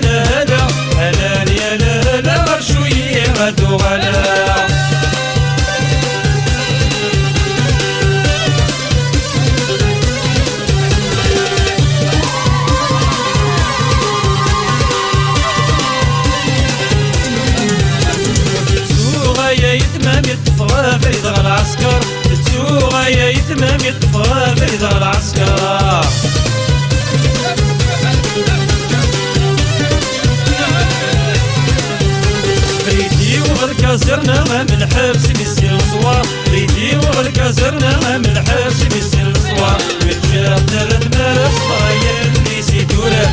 لا لا هلا يا لا لا غير شويه غدو غلا. يا يتمام يطفى فريد العسكر تسوغا يا يتمام يطفى فريد العسكر. ريدي وغلقا زرنا من الحبس بيسير الصوار ريدي وغلقا زرنا من الحبس بيسير الصوار. ويتجاب درد مارس طاير ليسي دوله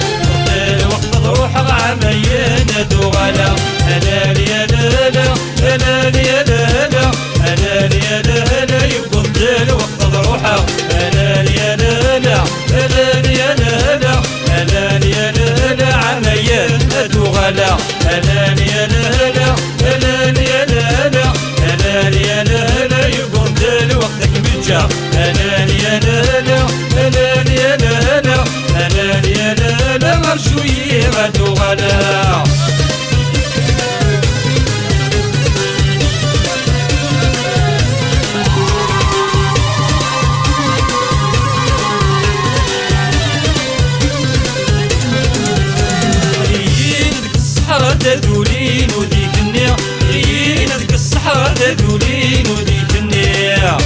الوقت ضروح عميين دوغلا. هلا يا لالا هلا يا لالا هلا يا لالا يبقى الوقت ضروحه. هلا يا لالا هلا يا لالا هلا يا لالا عميين دوغلا. هلا يا لالا هلا يا لالا هلا يا لالا يبقى الوقت كمجا. هلا يا لالا هلا يا لالا هلا يا لالا غير شويه غدو غلا. دولين وديك النية غيين هذيك الصحراء دولين وديك النية.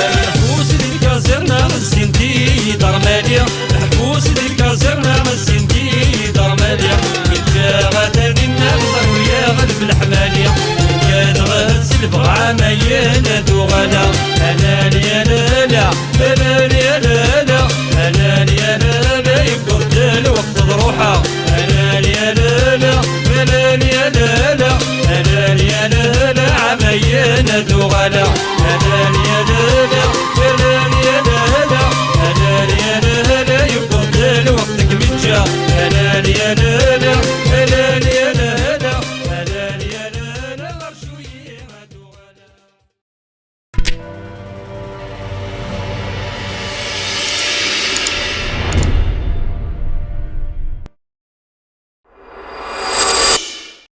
الحبوس اللي كازرنا مزينتي دار مالية الحبوس اللي كازرنا مزينتي دار مالية. كنت غادي نغزر ويا غلب الحمالية كان غزل بغعامين دوغلا. هلا يا لالا هلا يا لالا هلا يا لالا يبقى الوقت ضروحه. هلا يا لالا هلا يا لالا هلا يا لالا عميين دوغلا. هلا يا لالا هلا يا لالا هلا يا لالا يبقى الوقت كمجا. هلا يا لالا